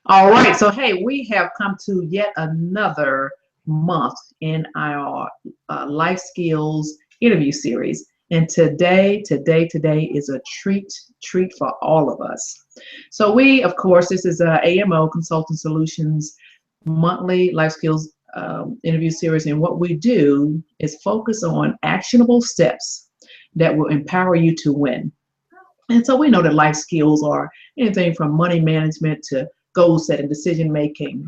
All right. So, hey, we have come to yet another month in our life skills interview series. And today is a treat for all of us. So, we, of course, this is AMO Consulting Solutions monthly life skills interview series. And what we do is focus on actionable steps that will empower you to win. And so we know that life skills are anything from money management to goal setting, decision making,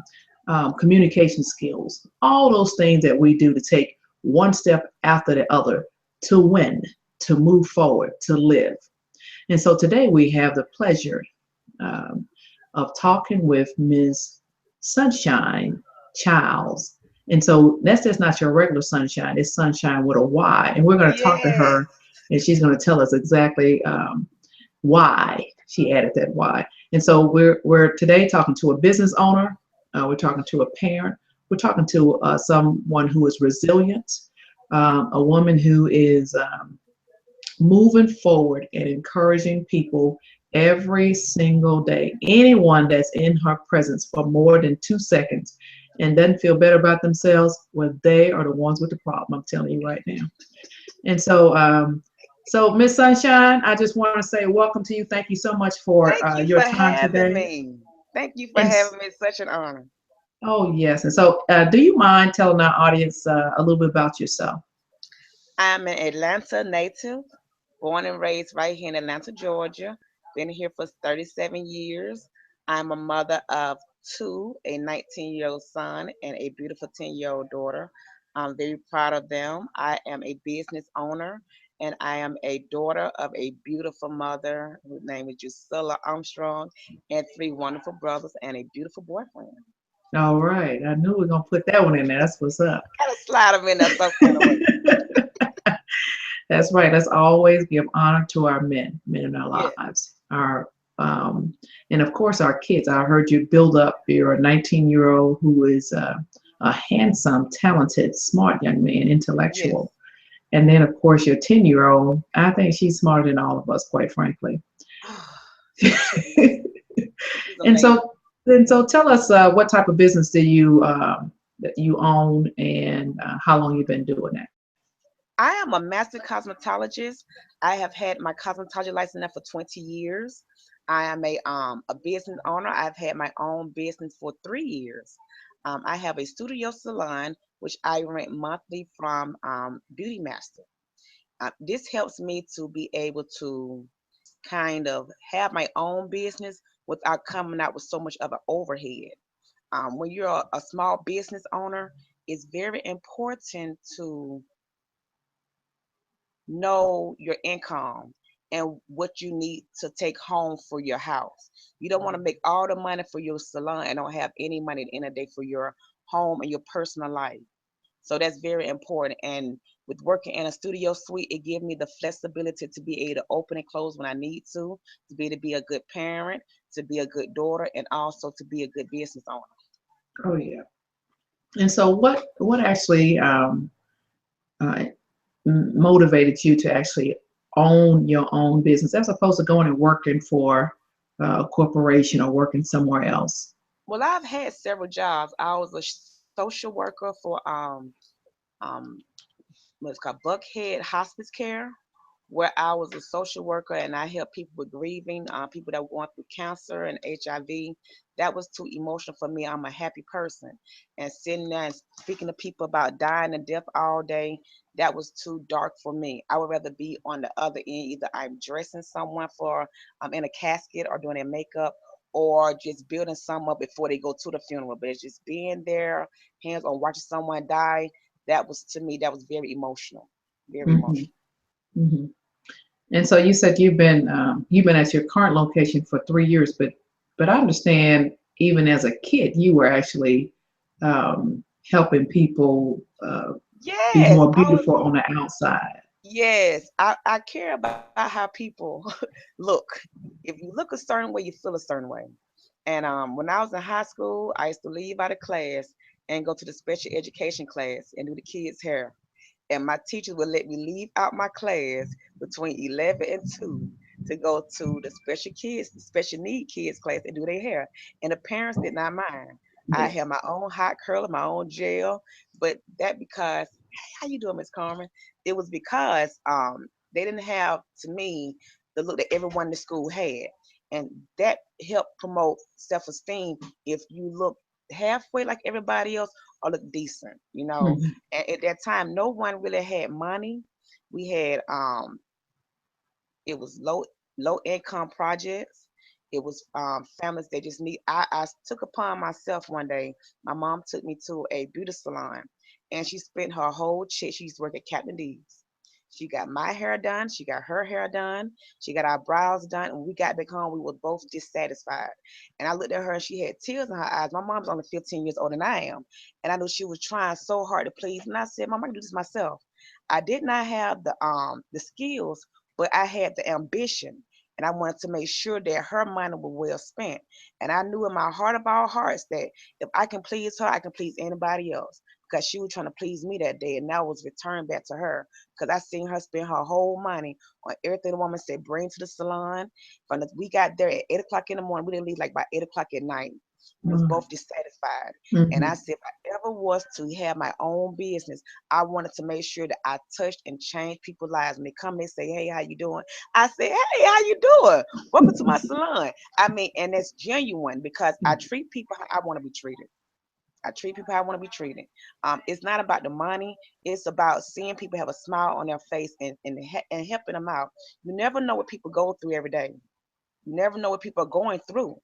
communication skills, all those things that we do to take one step after the other to win, to move forward, to live. And so today we have the pleasure um, of talking with Ms. Sunshine Childs. And so that's just not your regular sunshine, it's sunshine with a Y. And we're going to talk to Yes. her and she's going to tell us exactly why she added that why. And so we're today talking to a business owner, we're talking to a parent, we're talking to someone who is resilient, a woman who is moving forward and encouraging people every single day. Anyone that's in her presence for more than 2 seconds and doesn't feel better about themselves, well, they are the ones with the problem. I'm telling you right now. And so Miss Sunshine, I just want to say welcome to you. Thank you so much for Thank you your for time having today. me. Thank you for And having me. It's such an honor. oh yes, and so do you mind telling our audience a little bit about yourself? I'm an Atlanta native, born and raised right here in Atlanta, Georgia. Been here for 37 years. I'm a mother of two, a 19-year-old son and a beautiful 10-year-old daughter. I'm very proud of them. I am a business owner and I am a daughter of a beautiful mother whose name is Jusilla Armstrong and three wonderful brothers and a beautiful boyfriend. All right, I knew we were gonna put that one in there. That's what's up. Gotta slide them in there some kind of way. That's right. Let's always give honor to our men in our Yes. lives. Our and of course our kids. I heard you build up your 19-year-old who is a handsome, talented, smart young man, Yes. intellectual. And then of course your 10-year-old. I think she's smarter than all of us, quite frankly. So sweet. She's and amazing. so and so tell us what type of business do you that you own and how long you've been doing that. I am a master cosmetologist. I have had my cosmetology license now for 20 years. I am a business owner. I've had my own business for 3 years. I have a studio salon which I rent monthly from Beauty Master. This helps me to be able to kind of have my own business without coming out with so much of an overhead. When you're a small business owner, it's very important to know your income and what you need to take home for your house. You don't want to make all the money for your salon and don't have any money at the end of the day for your home and your personal life. So that's very important. And with working in a studio suite, it gives me the flexibility to be able to open and close when I need to be able to be a good parent, to be a good daughter, and also to be a good business owner. Oh yeah. And so what actually uh, motivated you to actually own your own business as opposed to going and working for a corporation or working somewhere else? Well, I've had several jobs. I was a social worker for um, what's called Buckhead Hospice Care, where I was a social worker and I helped people with grieving, people that went through cancer and HIV. That was too emotional for me. I'm a happy person. And sitting there and speaking to people about dying and death all day, that was too dark for me. I would rather be on the other end. Either I'm dressing someone for in a casket or doing their makeup or just building some up before they go to the funeral. But it's just being there, hands on watching someone die. That was to me, that was very emotional. Very Hmm. emotional. Hmm. And so you said you've been at your current location for 3 years, but I understand even as a kid you were actually helping people be Yes, more I was. beautiful on the outside. Yes, I care about how people look. If you look a certain way, you feel a certain way. And when I was in high school, I used to leave out of class and go to the special education class and do the kids' hair. And my teachers would let me leave out my class between 11 and 2 to go to the special kids, the special need kids class and do their hair. And the parents did not mind. I Yeah. had my own hot curler, my own gel, but that because hey, how you doing, Miss Carmen? It was because they didn't have to me the look that everyone in the school had. And that helped promote self-esteem if you look halfway like everybody else or look decent, you know. Mhm. And at that time, no one really had money. We had it was low income projects. It was families that just need. I took upon myself one day. My mom took me to a beauty salon, and she spent her whole check. She used to work at Captain D's. She got my hair done. She got her hair done. She got our brows done. And when we got back home, we were both dissatisfied. And I looked at her, and she had tears in her eyes. My mom's only 15 years older than I am, and I knew she was trying so hard to please. And I said, "Mom, I can do this myself." I did not have the skills, but I had the ambition, and I wanted to make sure that her money was well spent. And I knew in my heart of all hearts that if I can please her, I can please anybody else because she was trying to please me that day, and that was returned back to her because I seen her spend her whole money on everything the woman said bring to the salon. We got there at 8 o'clock in the morning. We didn't leave like by 8 o'clock at night. We was Mhm. both dissatisfied. And I Mhm. said, if I ever was to have my own business, I wanted to make sure that I touched and changed people's lives. When they come, they say, "Hey, how you doing?" I say, "Hey, how you doing? Welcome to my salon." I mean, and that's genuine because I treat people how I want to be treated. I treat people how I want to be treated. It's not about the money. It's about seeing people have a smile on their face and helping them out. You never know what people go through every day. You never know what people are going through.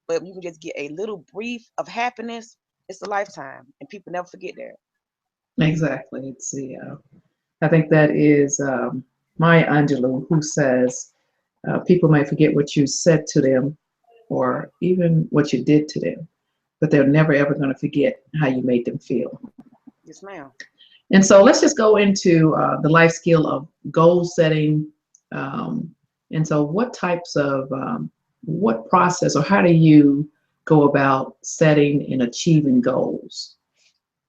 But if you can just get a little brief of happiness, it's a lifetime. And people never forget that. Exactly. It's the. I think that is Maya Angelou who says people may forget what you said to them or even what you did to them, but they're never ever going to forget how you made them feel. Yes, ma'am. And so let's just go into the life skill of goal setting. Um, and so, what types of, what process or how do you go about setting and achieving goals?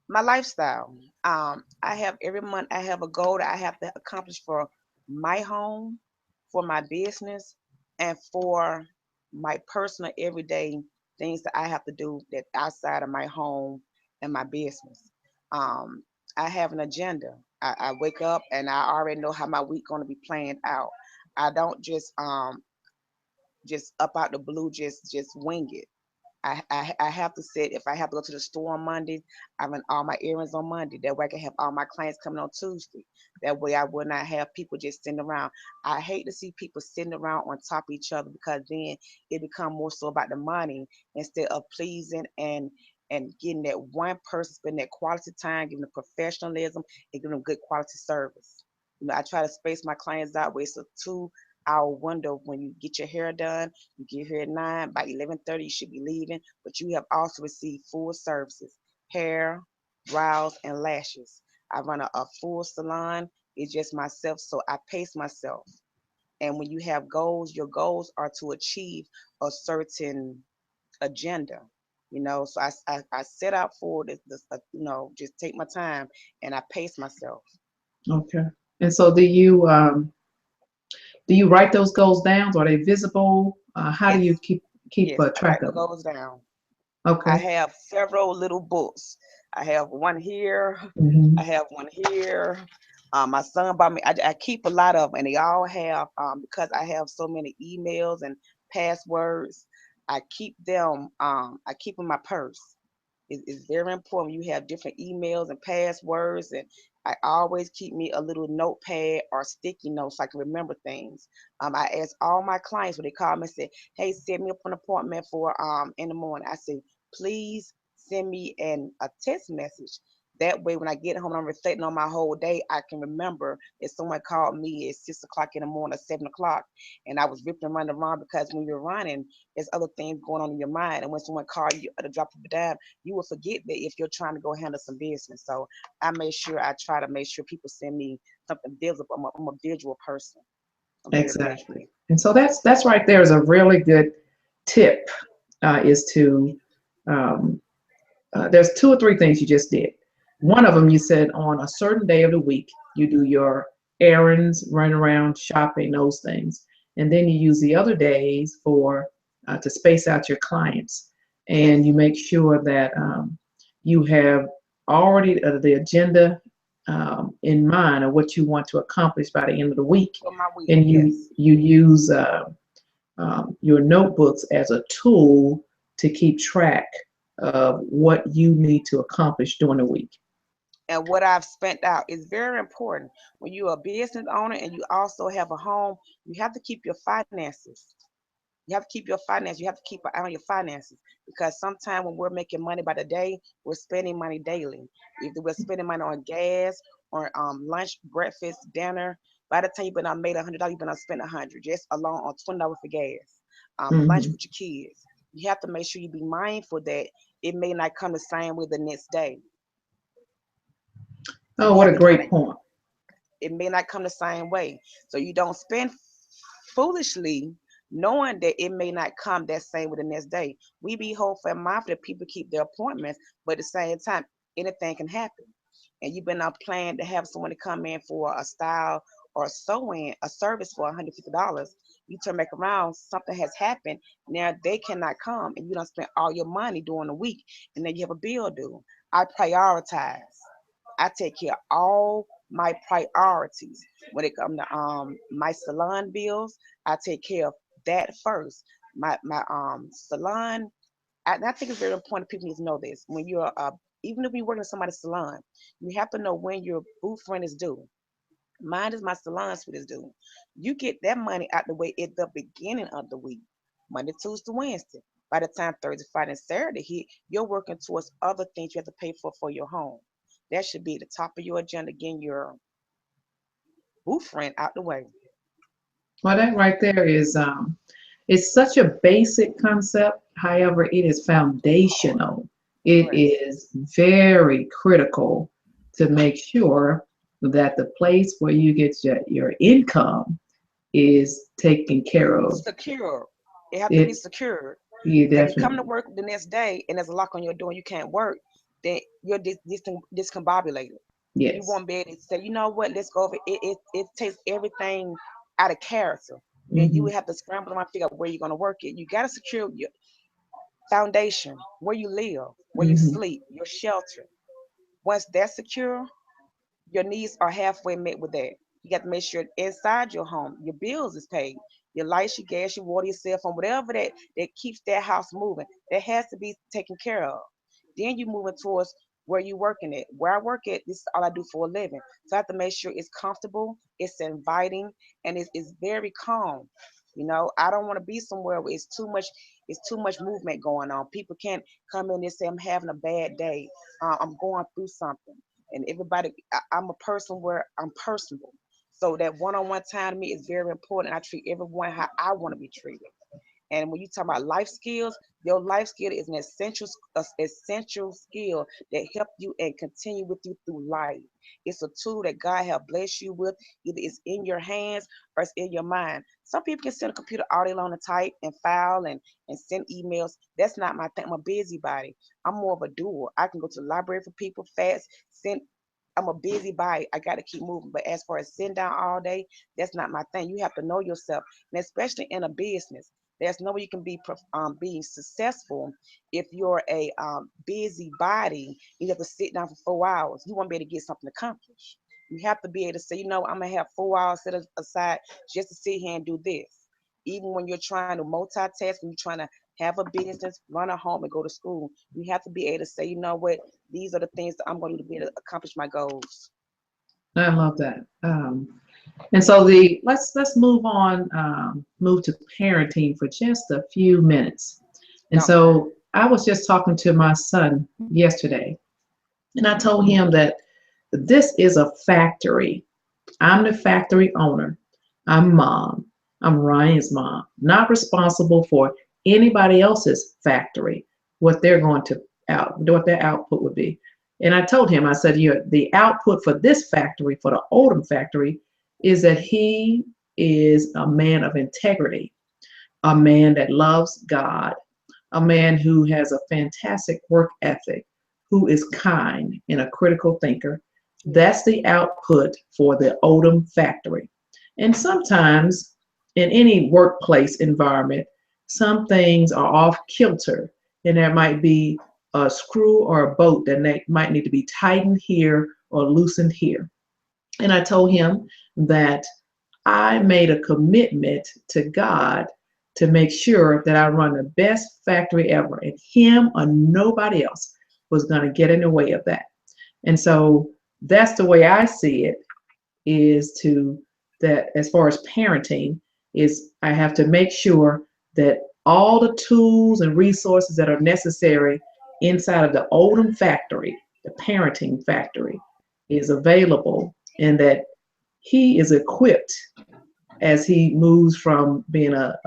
My lifestyle. I have every month I have a goal that I have to accomplish for my home, for my business, and for my personal everyday things that I have to do that outside of my home and my business. Um, I have an agenda. I wake up and I already know how my week going to be planned out. I don't just up out the blue just wing it. I have to sit. If I have to go to the store on Monday, I run all my errands on Monday. That way I can have all my clients coming on Tuesday. That way I will not have people just sitting around. I hate to see people sitting around on top of each other because then it become more so about the money instead of pleasing and getting that one person, spend that quality time, giving them professionalism and giving them good quality service. You know, I try to space my clients out where it's a 2 hour window when you get your hair done. You get here at 9, by 11:30 you should be leaving, but you have also received full services, hair, brows, and lashes. I run a full salon. It's just myself, so I pace myself. And when you have goals, your goals are to achieve a certain agenda. You know, so I set out for this just take my time and I pace myself. Okay. And so, do you write those goals down? Are they visible? How do you Yes, keep yes, I track write my of them? goals down. I Okay. have several little books. I have one here. I Hmm. have one here. My son bought me. I keep a lot of them, and they all have because I have so many emails and passwords. I keep them. I keep in my purse. It's very important. You have different emails and passwords, and I always keep me a little notepad or sticky notes so I can remember things. I ask all my clients when they call me and say, "Hey, set me up an appointment for in the morning." I say, "Please send me a text message." That way, when I get home and I'm reflecting on my whole day, I can remember if someone called me at 6 o'clock in the morning or 7 o'clock, and I was ripping and running around because when you're running, there's other things going on in your mind, and when someone calls you at the drop of a dime, you will forget that if you're trying to go handle some business. So I try to make sure people send me something visible. I'm a visual person. I'm very visual. Exactly. And so that's right there is a really good tip is to um, there's two or three things you just did. One of them you said on a certain day of the week you do your errands, run around, shopping, those things. and then you use the other days for to space out your clients, and Yes. you make sure that you have already the agenda in mind of what you want to accomplish by the end of the week, For my week. and you Yes. you use your notebooks as a tool to keep track of what you need to accomplish during the week. And what I've spent out is very important. When you're a business owner and you also have a home, you have to keep your finances. You have to keep your finances. You have to keep an eye on your finances because sometimes when we're making money by the day, we're spending money daily. Either we're spending money on gas or lunch, breakfast, dinner. By the time you've been made $100, you've been spent 100 just alone on $20 for gas. Lunch Hmm. with your kids. You have to make sure you be mindful that it may not come the same way the next day. So Oh, you what have a to kind great of, point. it may not come the same way. So you don't spend foolishly knowing that it may not come that same with the next day. We be hopeful and mindful that people keep their appointments, but at the same time, anything can happen. And you've been planning to have someone to come in for a style or a sew-in, a service for $150. You turn back around, something has happened. Now they cannot come, and you don't spend all your money during the week, and then you have a bill due. I prioritize. I take care of all my priorities when it comes to my salon bills. I take care of that first. My salon. I think it's very important. People need to know this. When you're even if you're working in somebody's salon, you have to know when your booth rent is due. Mine is my salon suite is due. You get that money out the way at the beginning of the week, Monday, Tuesday, Wednesday. By the time Thursday, Friday, and Saturday hit, you're working towards other things you have to pay for your home. That should be at the top of your agenda, getting your booth rent out the way. Well, that right there is it's such a basic concept. However, it is foundational. It Yes. is very critical to make sure that the place where you get your income is taken care of. Secure. It have to be It secured. you Because if you come to definitely work the next day and there's a lock on your door and you can't work, then you're discombobulated. You yes. won't be able to say, you know what, let's go over it. It takes everything out of character. Then you Hmm. would have to scramble around and figure out where you're going to work it. You got to secure your foundation, where you live, where you Hmm. sleep, your shelter. Once that's secure, your needs are halfway met with that. You got to make sure inside your home, your bills is paid. Your lights, your gas, your water, your cell phone, whatever that keeps that house moving, that has to be taken care of. Then you moving towards where you working at. Where I work at, this is all I do for a living. So I have to make sure it's comfortable, it's inviting, and it's very calm. I don't want to be somewhere where it's too much movement going on. People can't come in and say I'm having a bad day. I'm going through something, and everybody. I'm a person where I'm personable. So that one-on-one time to me is very important. I treat everyone how I want to be treated. And when you talk about life skills, your life skill is an essential skill that help you and continue with you through life. It's a tool that God have blessed you with. Either it's in your hands or it's in your mind. Some people can sit on a computer all day long and type and file and send emails. That's not my thing. I'm a busybody. I'm more of a doer. I can go to the library for people fast, send. I'm a busybody. I got to keep moving. But as far as sitting down all day, that's not my thing. You have to know yourself, and especially in a business. There's no way you can be successful if you're a busy body. You have to sit down for 4 hours. You won't be able to get something accomplished. You have to be able to say, I'm gonna have 4 hours set aside just to sit here and do this. Even when you're trying to multitask, when you're trying to have a business, run a home, and go to school, you have to be able to say, you know what, these are the things that I'm going to do to be able to accomplish my goals. I love that. And so the let's move on, move to parenting for just a few minutes. And Okay. so I was just talking to my son yesterday, and I told him that this is a factory. I'm the factory owner. I'm mom. I'm Ryan's mom. Not responsible for anybody else's factory, what they're going to what their output would be. And I told him, I said, the output for this factory, for the Odom factory, is that he is a man of integrity, a man that loves God, a man who has a fantastic work ethic, who is kind and a critical thinker. That's Yes. the output for the Odom factory. And sometimes, in any workplace environment, some things are off kilter, and there might be a screw or a bolt that might need to be tightened here or loosened here. And I told him that I made a commitment to God to make sure that I run the best factory ever, and him or nobody else was going to get in the way of that. And so that's the way I see it, is to that as far as parenting is I have to make sure that all the tools and resources that are necessary inside of the Odom factory, the parenting factory, is available, and that he is equipped as he moves from being a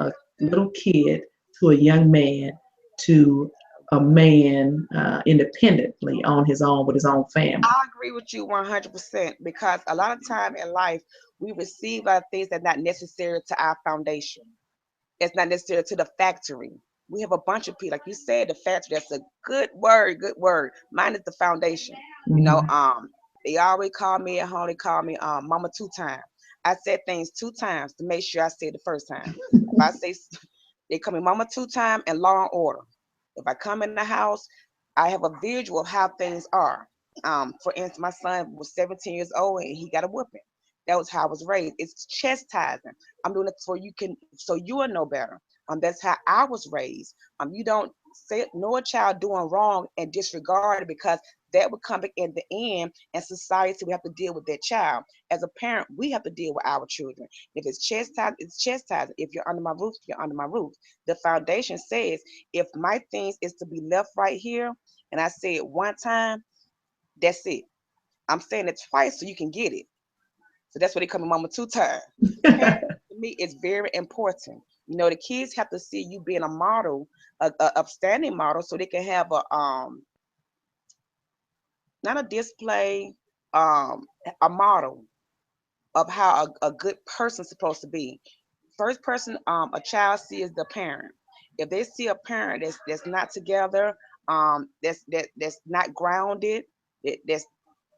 little kid to a young man to a man independently on his own with his own family. I agree with you 100% because a lot of time in life we receive a lot of things that are not necessary to our foundation. It's not necessary to the factory. We have a bunch of people, like you said, the factory. That's a good word, good word. Mine is the foundation. You know, Mhm. they always call me at home. They call me Mama 2 times. I said things 2 times to make sure I said the first time. If I say they call me Mama 2 times and Law and Order. If I come in the house, I have a visual of how things are. For instance, my son was 17 years old and he got a whooping. That was how I was raised. It's chastising. I'm doing it so you will know better. That's how I was raised. You don't say know a child doing wrong and disregard it because that would come back in the end, and society we have to deal with that child. As a parent, we have to deal with our children. If it's chastised, it's chastised. If you're under my roof, you're under my roof. The foundation says if my things is to be left right here, and I say it 1 time, that's it. I'm saying it twice so you can get it. So that's what they call me Mama 2 times. Parents to me is very important. You know, the kids have to see you being a model, a upstanding model, so they can have not a display, a model of how a good person's supposed to be. First person a child sees the parent. If they see a parent that's not together, that's not grounded, that's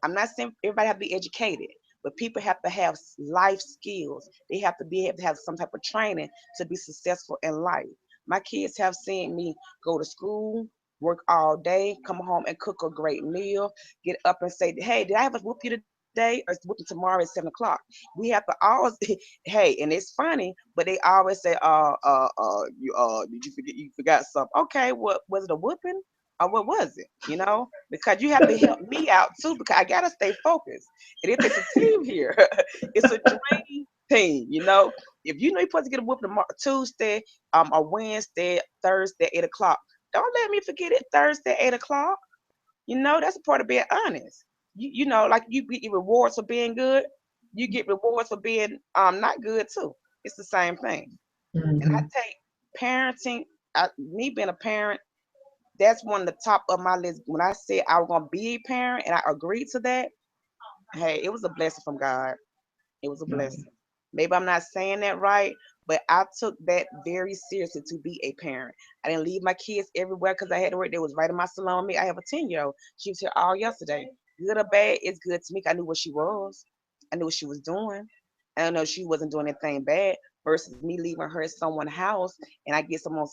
I'm not saying everybody have to be educated, but people have to have life skills. They have to be able to have some type of training to be successful in life. My kids have seen me go to school, work all day, come home and cook a great meal, get up and say, "Hey, did I have a whoop you today, or is whooping tomorrow at 7 o'clock?" We have to always, hey, and it's funny, but they always say, did you forget? You forgot something? Okay, what was it, a whooping? Or what was it? Because you have to help me out too, because I gotta stay focused. And if it's a team here, it's a dream team. If you know you're supposed to get a whoop tomorrow, Tuesday, or Wednesday, Thursday, 8 o'clock. Don't let me forget it. Thursday, 8 o'clock. That's a part of being honest. Like you get your rewards for being good, you get rewards for being not good too. It's the same thing. And I Mhm. take parenting, me being a parent, that's one of the top of my list. When I said I was gonna be a parent and I agreed to that, hey, it was a blessing from God. It was a blessing. Maybe I'm not saying that right, but I took that very seriously to be a parent. I didn't leave my kids everywhere because I had to work. They was right in my salon with me. I have a 10-year-old. She was here all yesterday. Good or bad, it's good to me. I knew what she was. I knew what she was doing. I don't know she wasn't doing anything bad versus me leaving her at someone's house and I get some on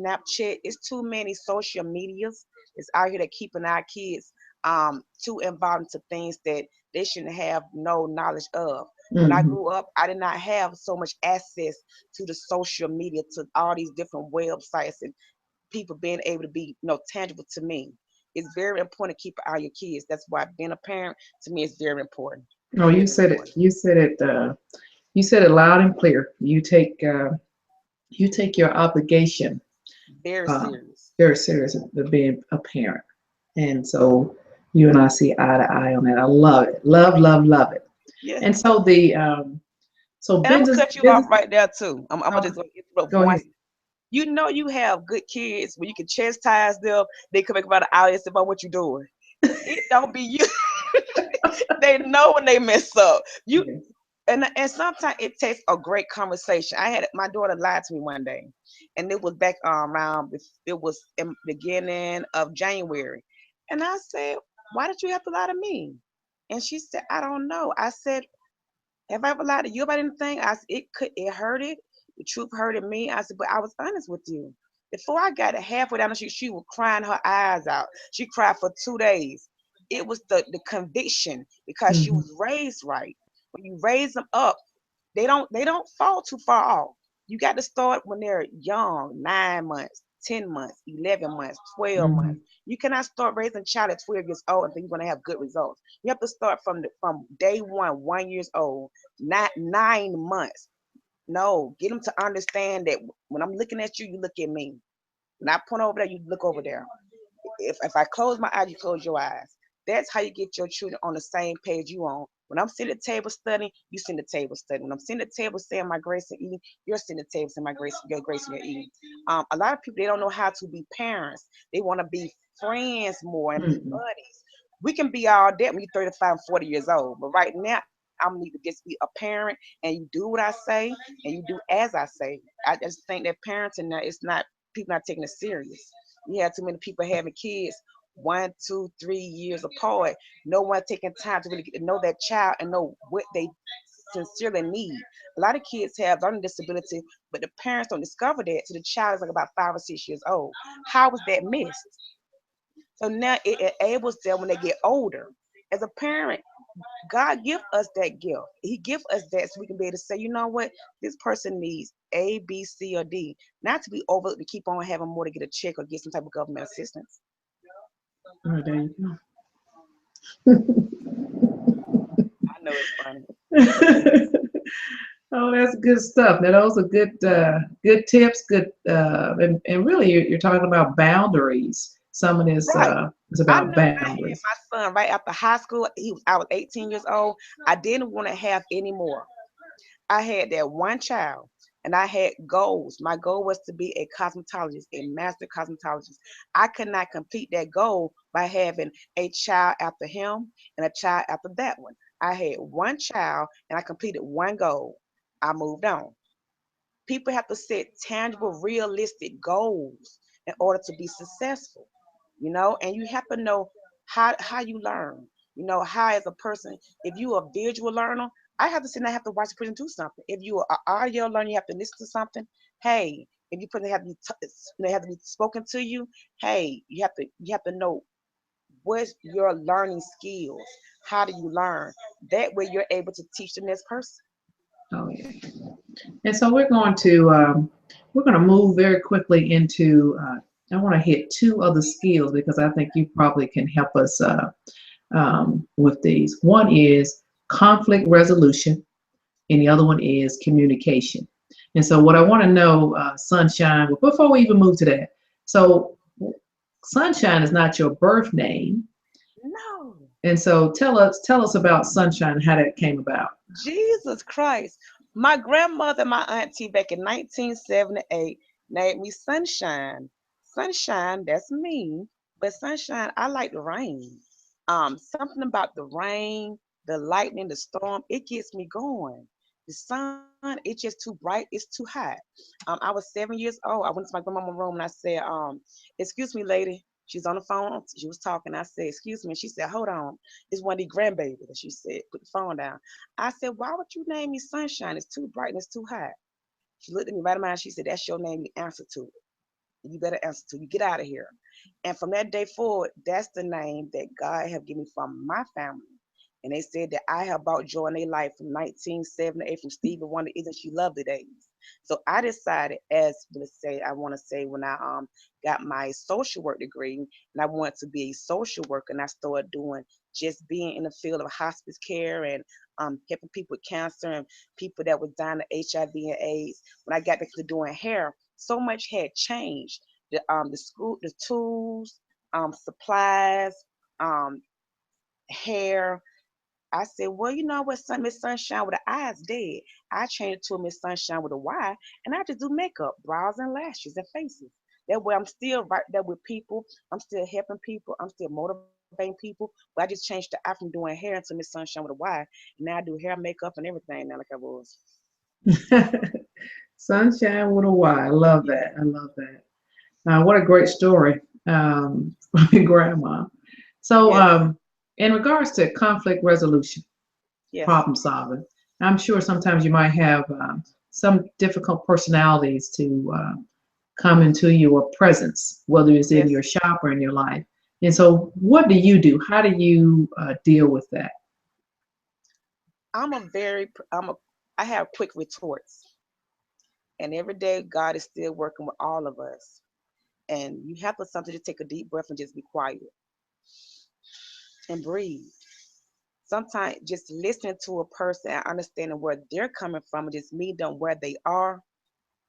Snapchat. It's too many social medias. It's out here that keeping our kids too involved into things that they shouldn't have no knowledge of. When I Mhm. grew up, I did not have so much access to the social media, to all these different websites and people being able to be, tangible to me. It's very important to keep an eye on your kids. That's why being a parent to me is very important. Oh, you Very said it. important. You said it. You said it loud and clear. You take your obligation Very uh, serious. very serious of being a parent, and so you and I see eye to eye on that. I love it. Love, love, love it. Yeah. And so the so And I'm gonna business cut you off business. right there too. I'm gonna Oh, just interrupt go one. ahead. You have good kids when you can chastise them. They come back about an hour and say about what you're doing. It don't be you. They know when they mess up. You Yes. and sometimes it takes a great conversation. I had my daughter lied to me one day, and it was back around. It was in beginning of January, and I said, "Why did you have to lie to me?" And she said, "I don't know." I said, "Have I ever lied to you about anything?" It hurted. The truth hurted me. I said, but I was honest with you. Before I got halfway down the street, she was crying her eyes out. She cried for 2 days. It was the conviction because she Hmm. was raised right. When you raise them up, they don't fall too far off. You got to start when they're young, 9 months, 10 months, 11 months, 12 months. Hmm. You cannot start raising a child at 12 years old and think you're going to have good results. You have to start from day one, 1 years old, not 9 months. No, get them to understand that when I'm looking at you, you look at me. When I point over there, you look over there. If I close my eyes, you close your eyes. That's how you get your children on the same page you on. When I'm sitting at the table studying, you sit at the table studying. When I'm sitting at the table saying my grace and eating, you're sitting at the table saying my grace, your grace and your eating. A lot of people they don't know how to be parents. They want to be friends more and be Hmm. buddies. We can be all that when you're 35 and 40 years old. But right now, I'm need to just be a parent and you do what I say and you do as I say. I just think that parenting now it's not people not taking it serious. You have too many people having kids 1, 2, 3 years apart. No one taking time to really get to know that child and know what they sincerely need. A lot of kids have learning disability, but the parents don't discover that till the child is like about 5 or 6 years old. How was that missed? So now it enables them when they get older. As a parent, God give us that gift. He give us that so we can be able to say, you know what, this person needs A, B, C, or D. Not to be over to keep on having more to get a check or get some type of government assistance. Oh, there you I know it's funny. go. Oh, that's good stuff. Now, those are good tips. Good, and really, you're talking about boundaries. Some of this Right. is I about knew when I had boundaries. my son right after high school, I was 18 years old. I didn't want to have any more. I had that one child and I had goals. My goal was to be a cosmetologist, a master cosmetologist. I could not complete that goal by having a child after him and a child after that one. I had one child and I completed one goal. I moved on. People have to set tangible, realistic goals in order to be successful, and you have to know how you learn, how as a person, if you are a visual learner, I have to sit and I have to watch the person do something. If you are an audio learner, you have to listen to something. Hey, if you person have to be they have to be spoken to you, hey, you have to know what's your learning skills. How do you learn? That way you're able to teach the next person. Oh yeah. And so we're going to move very quickly into. I want to hit two other skills because I think you probably can help us with these. One is conflict resolution, and the other one is communication. And so, what I want to know, Sunshine, well, before we even move to that, so Sunshine is not your birth name, No. and so tell us about Sunshine and how that came about. Jesus Christ. My grandmother, my auntie back in 1978 named me Sunshine. Sunshine, that's me. But Sunshine, I like the rain. Something about the rain, the lightning, the storm, it gets me going. The sun, it's just too bright, it's too hot. I was 7 years old. I went to my grandmama's room and I said, excuse me, lady. She's on the phone. She was talking. I said, excuse me. She said, hold on. It's one of the grandbabies. And she said, put the phone down. I said, why would you name me Sunshine? It's too bright and it's too hot. She looked at me right in my eyes. She said, that's your name. You answer to it. You better answer to it. You get out of here. And from that day forward, that's the name that God have given me from my family. And they said that I have brought joy in their life from 1978 from Stevie Wonder, Isn't She Lovely Days. So I decided, as let's say, I want to say when I got my social work degree, and I wanted to be a social worker, and I started doing just being in the field of hospice care and helping people with cancer and people that was dying of HIV and AIDS. When I got back to doing hair, so much had changed. The school, the tools, supplies, um, hair. I said, well, you know what, Miss Sunshine with the eyes dead. I changed it to Miss Sunshine with a Y, and I just do makeup, brows and lashes and faces. That way, I'm still right there with people. I'm still helping people. I'm still motivating people. But I just changed the I from doing hair into Miss Sunshine with a Y. And now I do hair, makeup, and everything now, like I was. Sunshine with a Y. I love Yeah. that. I love that. What a great story from your grandma. So, Yes. in regards to conflict resolution, Yes. problem solving, I'm sure sometimes you might have some difficult personalities to come into your presence, whether it's in your Yes, shop or in your life. And so, what do you do? How do you deal with that? I'm a very I'm a I have quick retorts, and every day God is still working with all of us. And you have to something to take a deep breath and just be quiet and breathe. Sometimes just listening to a person and understanding where they're coming from and just meeting them where they are,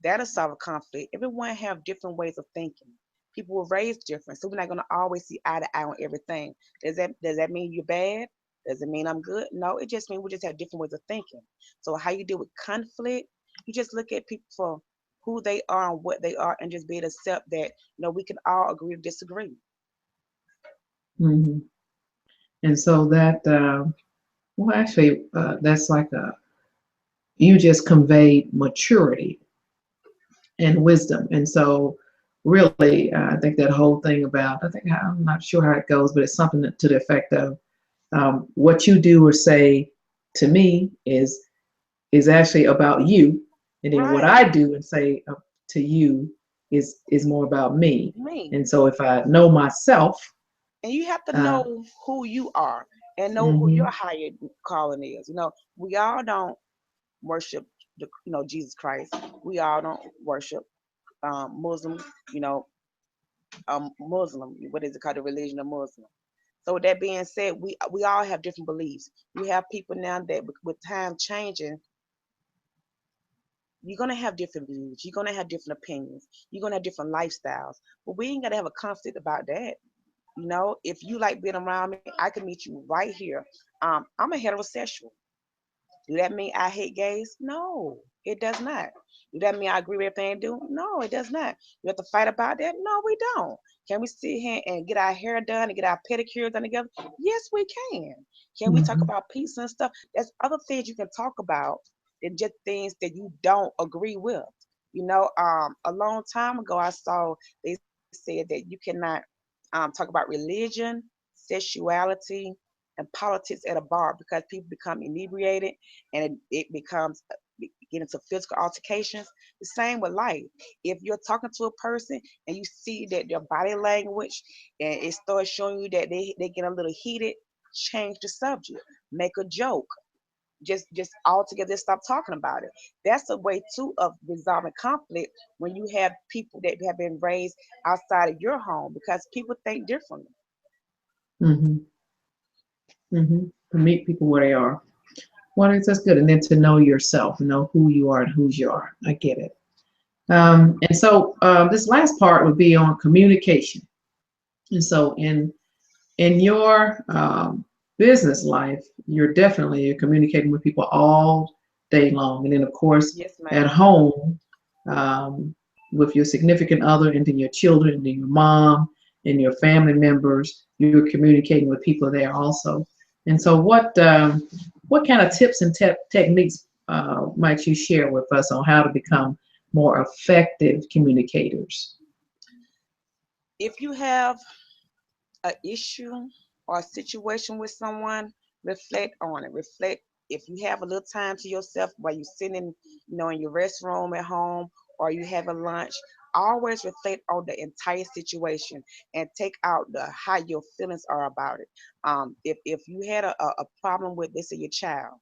that'll solve a conflict. Everyone have different ways of thinking. People were raised different, so we're not gonna always see eye to eye on everything. Does that mean you're bad? Does it mean I'm good? No, it just means we just have different ways of thinking. So how you deal with conflict, you just look at people for who they are and what they are, and just be able to accept that we can all agree to disagree. Hmm. And so that, well, actually, that's like you just conveyed maturity and wisdom. And so, really, I think that whole thing about, I'm not sure how it goes, but it's something to the effect of what you do or say to me is actually about you, and then what Right. I do and say to you is more about me. Me. And so, if I know myself, And you have to uh, know who you are and know who your hmm higher calling is. We all don't worship Jesus Christ. We all don't worship Muslim, you know, Muslim. What is it called? The religion of Muslim. So with that being said, we all have different beliefs. You have people now that with time changing, you're gonna have different views. You're gonna have different opinions. You're gonna have different lifestyles. But we ain't gotta have a conflict about that. If you like being around me, I can meet you right here. I'm a heterosexual. Do that mean I hate gays? No, it does not. Do that mean I agree with everything they do? No, it does not. You have to fight about that? No, we don't. Can we sit here and get our hair done and get our pedicures done together? Yes, we can. Can we talk hmm about peace and stuff? There's other things you can talk about than just things that you don't agree with. A long time ago, I saw they said that you cannot talk about religion, sexuality, and politics at a bar because people become inebriated and it becomes get into physical altercations. The same with life. If you're talking to a person and you see that their body language and it starts showing you that they get a little heated, change the subject, make a joke. Just altogether stop talking about it. That's a way too of resolving conflict when you have people that have been raised outside of your home because people think differently. hmm hmm to meet people where they are. Well, that's good, and then to know yourself, know who you are and whose you are. I get it. And so this last part would be on communication. And so in your business life, you're communicating with people all day long, and then of course Yes, at ma'am. home um, with your significant other, and then your children, and then your mom and your family members. You're communicating with people there also. And so, what kind of tips and techniques might you share with us on how to become more effective communicators? If you have a issue or a situation with someone, reflect on it. Reflect if you have a little time to yourself while you're sitting, in your restroom at home or you having lunch. Always reflect on the entire situation and take out the how your feelings are about it. If you had a problem with this, your child,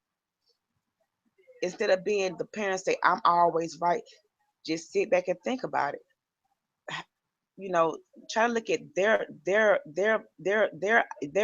instead of being the parents say I'm always right, just sit back and think about it. you know, Try to look at their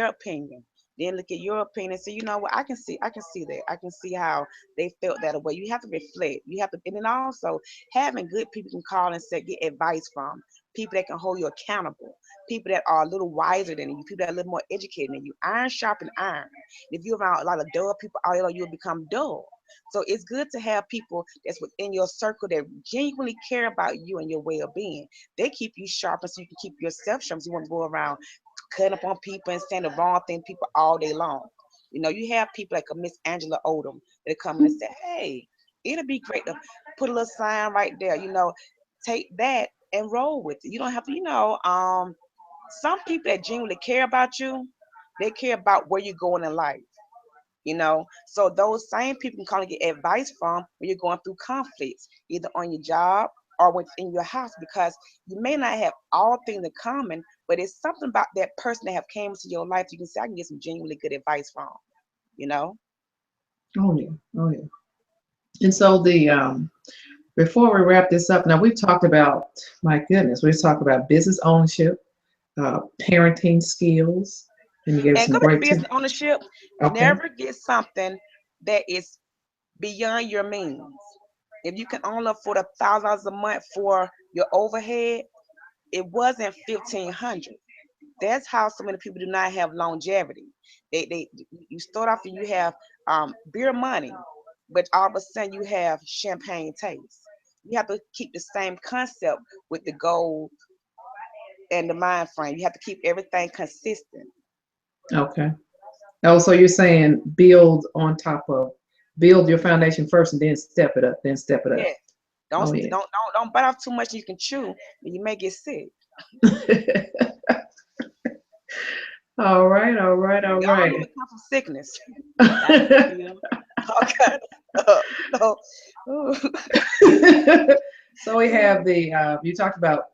opinion. Then look at your opinion and say, you know what, I can see that. I can see how they felt that way. You have to reflect. You have to, and then also having good people you can call and say, get advice from people that can hold you accountable, people that are a little wiser than you, people that are a little more educated than you. Iron sharpen iron. If you're around a lot of dull people, all you know, you'll become dull. So it's good to have people that's within your circle that genuinely care about you and your well-being. They keep you sharp and so you can keep yourself sharp. So you want to go around cutting up on people and saying the wrong thing to people all day long. You have people like a Miss Angela Odom that come in and say, hey, it'll be great to put a little sign right there, take that and roll with it. You don't have to, some people that genuinely care about you, they care about where you're going in life. So those same people can kind of get advice from when you're going through conflicts, either on your job or within your house, because you may not have all things in common, but it's something about that person that have came into your life you can say, I can get some genuinely good advice from, you know. Oh yeah, oh yeah. And so the before we wrap this up, now we've talked about, my goodness, we've talked about business ownership, parenting skills, and you gave And some go back to great tips. business ownership. Okay, Never get something that is beyond your means. If you can only afford $1,000 a month for your overhead, it wasn't 1,500. That's how so many people do not have longevity. They you start off and you have beer money, but all of a sudden you have champagne taste. You have to keep the same concept with the goal and the mind frame. You have to keep everything consistent. okay. Oh, so you're saying build on top of, build your foundation first and then step it up, then step it up. Yeah. Don't Oh st- yeah. don't bite off too much you can chew, and you may get sick. All right, all right, all Y'all right. know it comes from sickness. Diarrhea, all kind of stuff. So we have the you talked about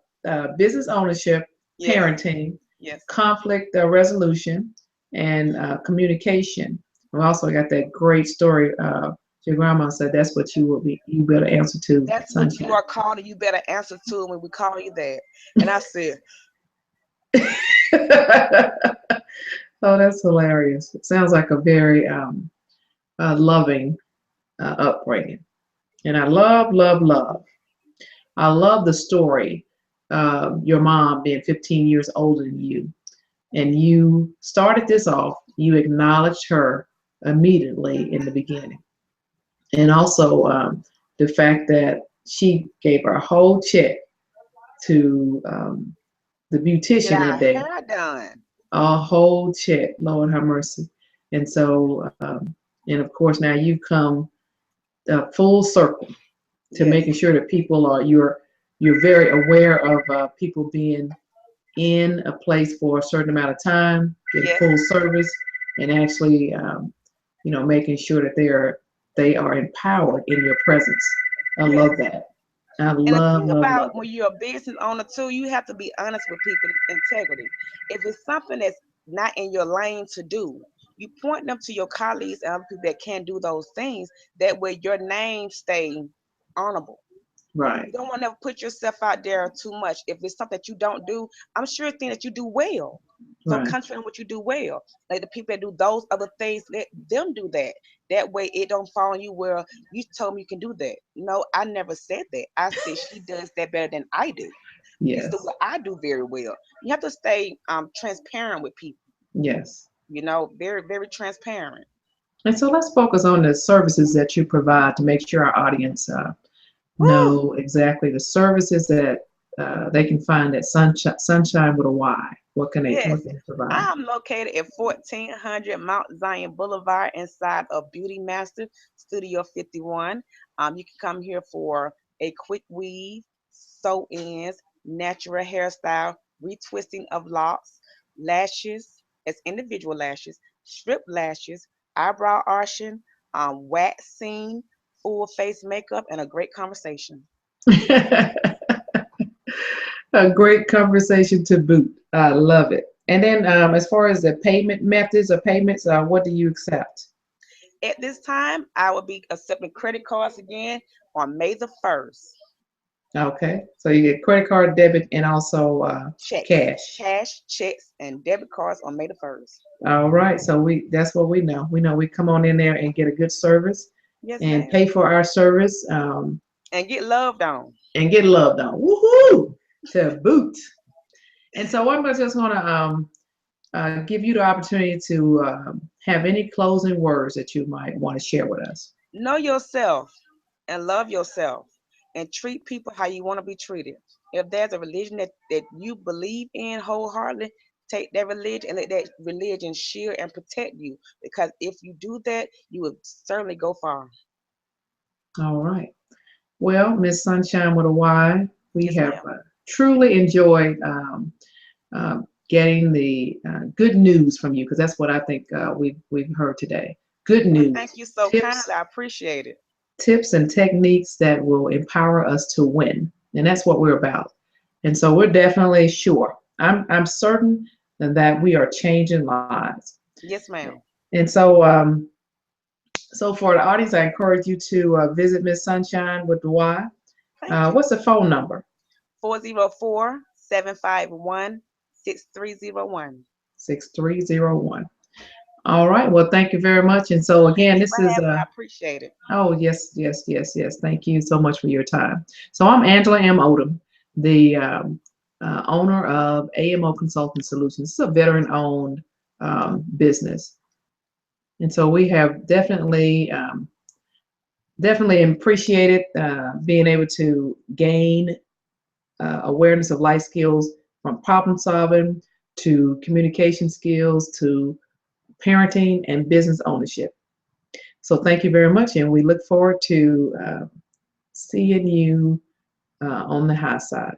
business ownership, Yes, parenting, yes. conflict resolution, and communication. We also got that great story. Your grandma said that's what you better answer to, That's what you Sunshine. are called, and you better answer to it when we call you that. And I said, Oh, that's hilarious. It sounds like a very loving upbringing. And I love, love, love. I love the story. Your mom being 15 years older than you, and you started this off. You acknowledged her immediately in the beginning, and also the fact that she gave her whole check to the get beautician our that day, hair done. a whole check. Lord have mercy. And so, and of course, now you've come full circle to Yes, making sure that people are you're very aware of people being in a place for a certain amount of time, get yes, full service, and actually, making sure that they are empowered in your presence. I yes. love that. I And the love, thing love, love about when you're a business owner too, you have to be honest with people, integrity. If it's something that's not in your lane to do, you point them to your colleagues and other people that can do those things. That way your name stay honorable. it. Right, You don't want to put yourself out there too much. If it's something that you don't do, I'm sure it's thing that you do well. So right, concentrate on what you do well. Like the people that do those other things, let them do that. That way it don't fall on you where you told me you can do that. No, I never said that. I said she does that better than I do. This is yes, what I do very well. You have to stay transparent with people, yes. very, very transparent. And so let's focus on the services that you provide to make sure our audience Woo! know exactly the services that they can find at Sunshine with a Y. Yes, What can they provide? I'm located at 1400 Mount Zion Boulevard inside of Beauty Master Studio 51. You can come here for a quick weave, sew ins, natural hairstyle, retwisting of locks, lashes as individual lashes, strip lashes, eyebrow arching, waxing, full face makeup, and a great conversation. A great conversation to boot. I love it. And then, as far as the payment methods or payments, what do you accept? At this time, I will be accepting credit cards again on May the 1st. Okay, so you get credit card, debit, and also Checks, cash. cash, checks, and debit cards on May the 1st. All right, so that's what we know. We know we come on in there and get a good service Yes, and ma'am. pay for our service And get loved on. and get loved on. Woohoo! To boot. And so I'm just going to give you the opportunity to have any closing words that you might want to share with us. Know yourself and love yourself and treat people how you want to be treated. If there's a religion that you believe in wholeheartedly, take that religion and let that religion shield and protect you. Because if you do that, you will certainly go far. All right. Well, Miss Sunshine with a Y, we Yes, have ma'am. truly enjoyed getting the good news from you because that's what I think we've heard today. good Well, news, thank you so kindly. tips, I appreciate it. tips and techniques that will empower us to win. And that's what we're about. And so we're definitely sure. I'm certain that we are changing lives. Yes, ma'am. And so for the audience, I encourage you to visit Miss Sunshine with the Y. Thank you. What's the phone number? 404-751-6301. 6301. All right. Well, thank you very much. And so Thank again, you this for is having me. I appreciate it. oh yes, yes, yes, yes. Thank you so much for your time. So I'm Angela M. Odom, the owner of AMO Consulting Solutions. It's a veteran-owned business, and so we have definitely appreciated being able to gain awareness of life skills from problem solving to communication skills to parenting and business ownership. So thank you very much, and we look forward to seeing you on the high side.